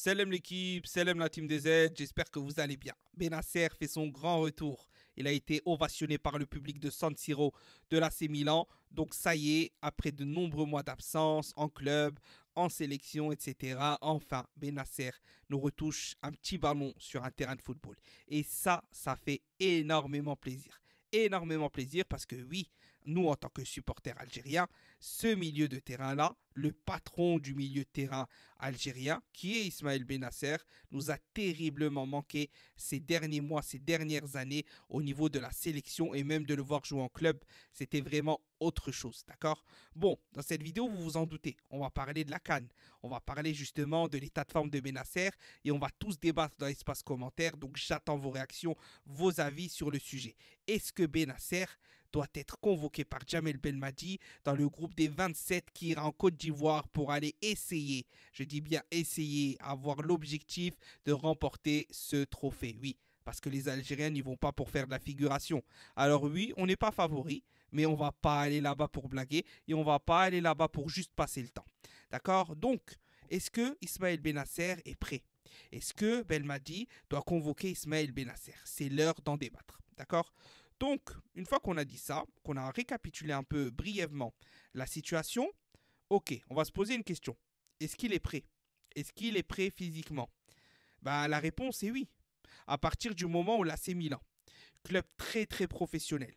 Salam l'équipe, salam la team des Z, j'espère que vous allez bien. Benacer fait son grand retour. Il a été ovationné par le public de San Siro de l'AC Milan. Donc ça y est, après de nombreux mois d'absence en club, en sélection, etc. Enfin, Benacer nous retouche un petit ballon sur un terrain de football. Et ça fait énormément plaisir. Énormément plaisir parce que oui, nous en tant que supporters algériens, ce milieu de terrain-là, le patron du milieu de terrain algérien, qui est Ismaël Benacer, nous a terriblement manqué ces derniers mois, ces dernières années au niveau de la sélection et même de le voir jouer en club. C'était vraiment autre chose, d'accord? Bon, dans cette vidéo, vous vous en doutez, on va parler de la CAN, on va parler justement de l'état de forme de Benacer et on va tous débattre dans l'espace commentaire. Donc j'attends vos réactions, vos avis sur le sujet. Est-ce que Benacer doit être convoqué par Djamel Belmadi dans le groupe des 27 qui ira en Côte d'Ivoire pour aller essayer, je dis bien essayer, avoir l'objectif de remporter ce trophée? Oui, parce que les Algériens n'y vont pas pour faire de la figuration. Alors oui, on n'est pas favori, mais on va pas aller là-bas pour blaguer et on va pas aller là-bas pour juste passer le temps. D'accord? Donc, est-ce que Ismaël Benacer est prêt? Est-ce que Belmadi doit convoquer Ismaël Benacer? C'est l'heure d'en débattre. D'accord? Donc, une fois qu'on a dit ça, qu'on a récapitulé un peu brièvement la situation, ok, on va se poser une question. Est-ce qu'il est prêt? Est-ce qu'il est prêt physiquement? Ben, la réponse est oui. À partir du moment où l'AC Milan, club très très professionnel,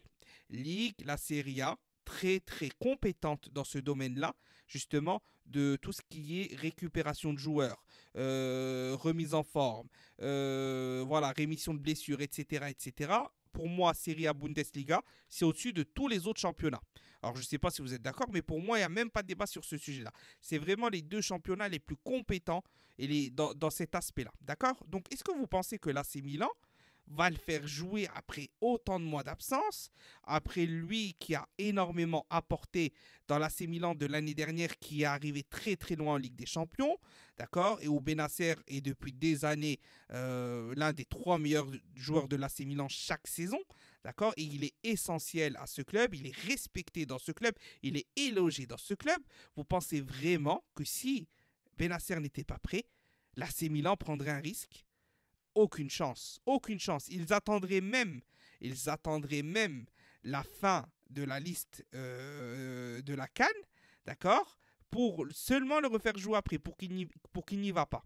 Ligue, la Serie A, très très compétente dans ce domaine-là, justement, de tout ce qui est récupération de joueurs, remise en forme, voilà, rémission de blessures, etc., etc. Pour moi, Serie A, Bundesliga, c'est au-dessus de tous les autres championnats. Alors, je ne sais pas si vous êtes d'accord, mais pour moi, il n'y a même pas de débat sur ce sujet-là. C'est vraiment les deux championnats les plus compétents dans cet aspect-là. D'accord? Donc, est-ce que vous pensez que l'AC Milan va le faire jouer après autant de mois d'absence, après lui qui a énormément apporté dans l'AC Milan de l'année dernière, qui est arrivé très très loin en Ligue des Champions, d'accord, et où Benacer est depuis des années l'un des trois meilleurs joueurs de l'AC Milan chaque saison, d'accord, et il est essentiel à ce club, il est respecté dans ce club, il est élogé dans ce club. Vous pensez vraiment que si Benacer n'était pas prêt, l'AC Milan prendrait un risque? Aucune chance, aucune chance. Ils attendraient même la fin de la liste de la CAN, d'accord, pour seulement le refaire jouer après, pour qu'il n'y va pas.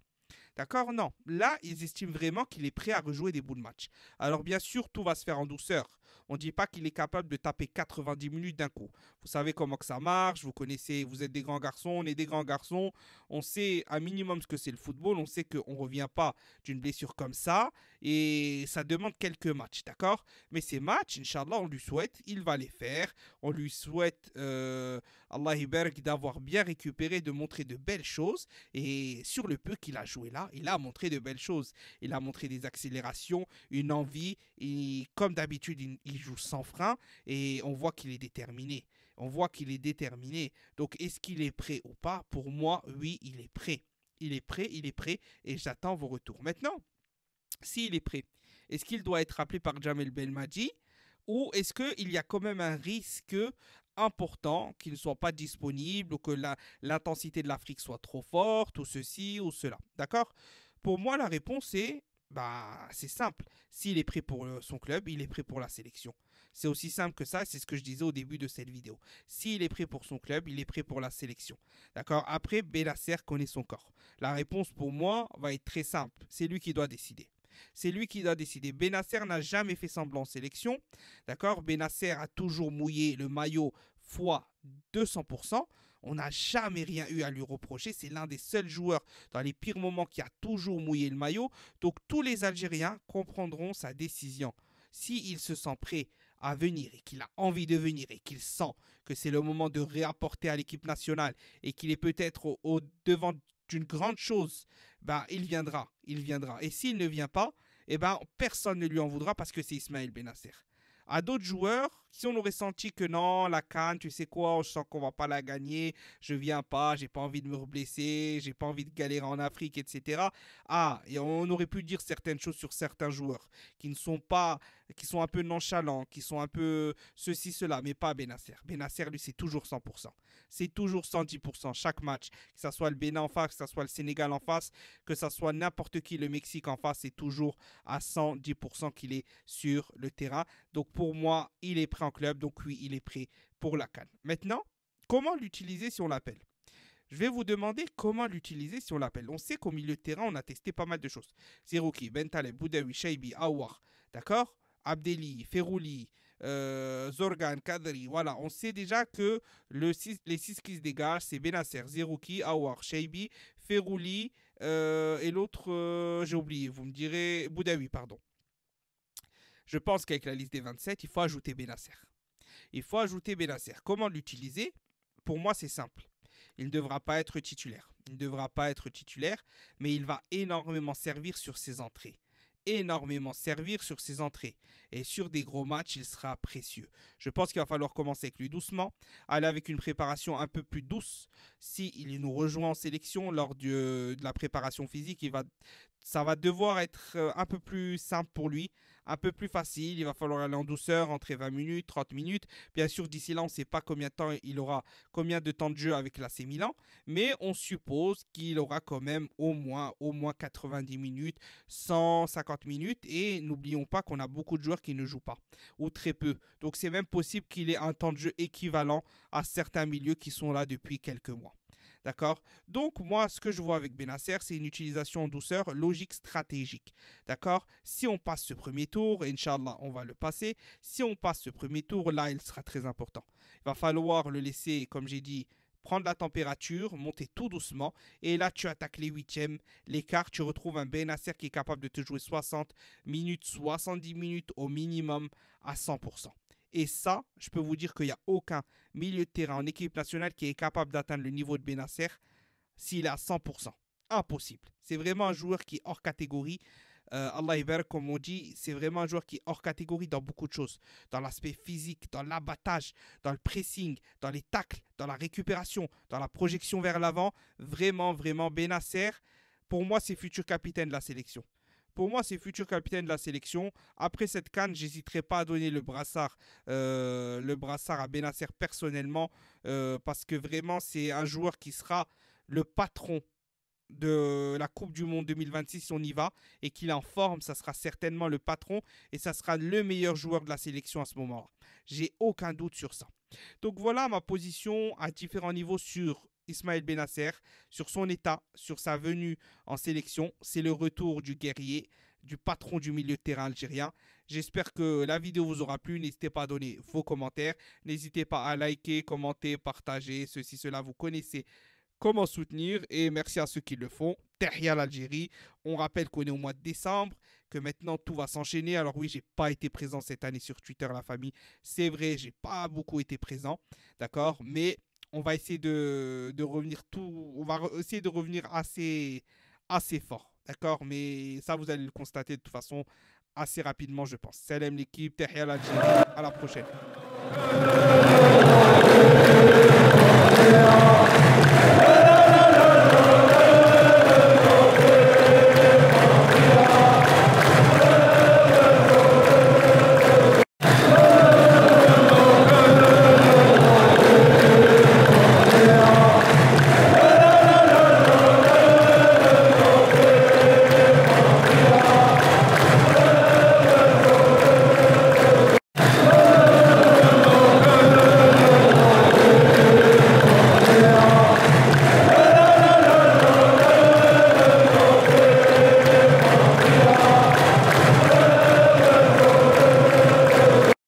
D'accord? Non. Là, ils estiment vraiment qu'il est prêt à rejouer des bouts de match. Alors, bien sûr, tout va se faire en douceur. On ne dit pas qu'il est capable de taper 90 minutes d'un coup. Vous savez comment que ça marche, vous connaissez, vous êtes des grands garçons, on est des grands garçons. On sait un minimum ce que c'est le football. On sait qu'on ne revient pas d'une blessure comme ça. Et ça demande quelques matchs, d'accord? Mais ces matchs, Inch'Allah, on lui souhaite, il va les faire. On lui souhaite, Allah Iberg, d'avoir bien récupéré, de montrer de belles choses. Et sur le peu qu'il a joué là, il a montré de belles choses. Il a montré des accélérations, une envie. Et comme d'habitude, il joue sans frein. Et on voit qu'il est déterminé. On voit qu'il est déterminé. Donc, est-ce qu'il est prêt ou pas? Pour moi, oui, il est prêt. Il est prêt, il est prêt. Et j'attends vos retours. Maintenant, s'il est prêt, est-ce qu'il doit être appelé par Djamel Belmadi? Ou est-ce qu'il y a quand même un risque important qu'il ne soit pas disponible ou que l'intensité de l'Afrique soit trop forte ou ceci ou cela? D'accord? Pour moi, la réponse est bah, c'est simple. S'il est prêt pour son club, il est prêt pour la sélection. C'est aussi simple que ça, c'est ce que je disais au début de cette vidéo. S'il est prêt pour son club, il est prêt pour la sélection. D'accord? Après, Benacer connaît son corps. La réponse pour moi va être très simple. C'est lui qui doit décider. C'est lui qui doit décider. Benacer n'a jamais fait semblant en sélection. D'accord? Benacer a toujours mouillé le maillot fois 200%. On n'a jamais rien eu à lui reprocher. C'est l'un des seuls joueurs dans les pires moments qui a toujours mouillé le maillot. Donc tous les Algériens comprendront sa décision. S'il se sent prêt à venir et qu'il a envie de venir et qu'il sent que c'est le moment de réapporter à l'équipe nationale et qu'il est peut-être au devant d'une grande chose, ben, il viendra, il viendra. Et s'il ne vient pas, eh ben, personne ne lui en voudra parce que c'est Ismaël Benacer. À d'autres joueurs, si on aurait senti que non, la CAN, tu sais quoi, on sent qu'on va pas la gagner, je viens pas, j'ai pas envie de me reblesser, j'ai pas envie de galérer en Afrique, etc. Ah, et on aurait pu dire certaines choses sur certains joueurs qui ne sont pas, qui sont un peu nonchalants, qui sont un peu ceci, cela, mais pas Benasser. Benasser, lui, c'est toujours 100%. C'est toujours 110% chaque match, que ce soit le Bénin en face, que ce soit le Sénégal en face, que ce soit n'importe qui, le Mexique en face, c'est toujours à 110% qu'il est sur le terrain. Donc pour moi, il est prêt en club, donc oui, il est prêt pour la CAN. Maintenant, comment l'utiliser si on l'appelle? Je vais vous demander comment l'utiliser si on l'appelle. On sait qu'au milieu de terrain, on a testé pas mal de choses. Zerouki, Bentaleb, Boudaoui, Shaibi, Aouar, d'accord? Abdelli, Ferouli, Zorgan, Kadri. Voilà, on sait déjà que les 6 qui se dégagent, c'est Benasser, Zerouki, Aouar, Shaibi, Ferouli et l'autre, j'ai oublié, vous me direz, Boudaoui, pardon. Je pense qu'avec la liste des 27, il faut ajouter Benasser. Il faut ajouter Benasser. Comment l'utiliser? Pour moi, c'est simple. Il ne devra pas être titulaire. Il ne devra pas être titulaire, mais il va énormément servir sur ses entrées. Énormément servir sur ses entrées. Et sur des gros matchs, il sera précieux. Je pense qu'il va falloir commencer avec lui doucement, aller avec une préparation un peu plus douce. S'il nous rejoint en sélection lors de la préparation physique, ça va devoir être un peu plus simple pour lui, un peu plus facile. Il va falloir aller en douceur, entrer 20 minutes, 30 minutes. Bien sûr, d'ici là, on ne sait pas combien de temps il aura, combien de temps de jeu avec l'AC Milan, mais on suppose qu'il aura quand même au moins 90 minutes, 150 minutes. Et n'oublions pas qu'on a beaucoup de joueurs qui ne jouent pas, ou très peu. Donc c'est même possible qu'il ait un temps de jeu équivalent à certains milieux qui sont là depuis quelques mois. D'accord? Donc, moi, ce que je vois avec Benasser, c'est une utilisation en douceur, logique, stratégique. D'accord? Si on passe ce premier tour, Inch'Allah, on va le passer. Si on passe ce premier tour, là, il sera très important. Il va falloir le laisser, comme j'ai dit, prendre la température, monter tout doucement. Et là, tu attaques les huitièmes, les quarts. Tu retrouves un Benasser qui est capable de te jouer 60 minutes, 70 minutes au minimum à 100%. Et ça, je peux vous dire qu'il n'y a aucun milieu de terrain en équipe nationale qui est capable d'atteindre le niveau de Benasser s'il est à 100%. Impossible. C'est vraiment un joueur qui est hors catégorie. Allah Iber, comme on dit, c'est vraiment un joueur qui est hors catégorie dans beaucoup de choses. Dans l'aspect physique, dans l'abattage, dans le pressing, dans les tacles, dans la récupération, dans la projection vers l'avant. Vraiment, vraiment, Benasser, pour moi, c'est futur capitaine de la sélection. Pour moi, c'est futur capitaine de la sélection. Après cette CAN, j'hésiterai pas à donner le brassard à Benasser personnellement, parce que vraiment, c'est un joueur qui sera le patron de la Coupe du Monde 2026 si on y va, et qu'il est en forme, ça sera certainement le patron et ça sera le meilleur joueur de la sélection à ce moment-là. J'ai aucun doute sur ça. Donc voilà ma position à différents niveaux sur Ismaël Benasser, sur son état, sur sa venue en sélection. C'est le retour du guerrier, du patron du milieu de terrain algérien. J'espère que la vidéo vous aura plu. N'hésitez pas à donner vos commentaires. N'hésitez pas à liker, commenter, partager, ceci, cela. Vous connaissez comment soutenir, et merci à ceux qui le font. Tahia l'Algérie. On rappelle qu'on est au mois de décembre, que maintenant tout va s'enchaîner. Alors oui, j'ai pas été présent cette année sur Twitter, la famille. C'est vrai, j'ai pas beaucoup été présent, d'accord, mais on va essayer de revenir on va essayer de revenir assez fort, d'accord, mais ça vous allez le constater de toute façon assez rapidement, je pense. Salam l'équipe, Tahia l'Algérie, à la prochaine.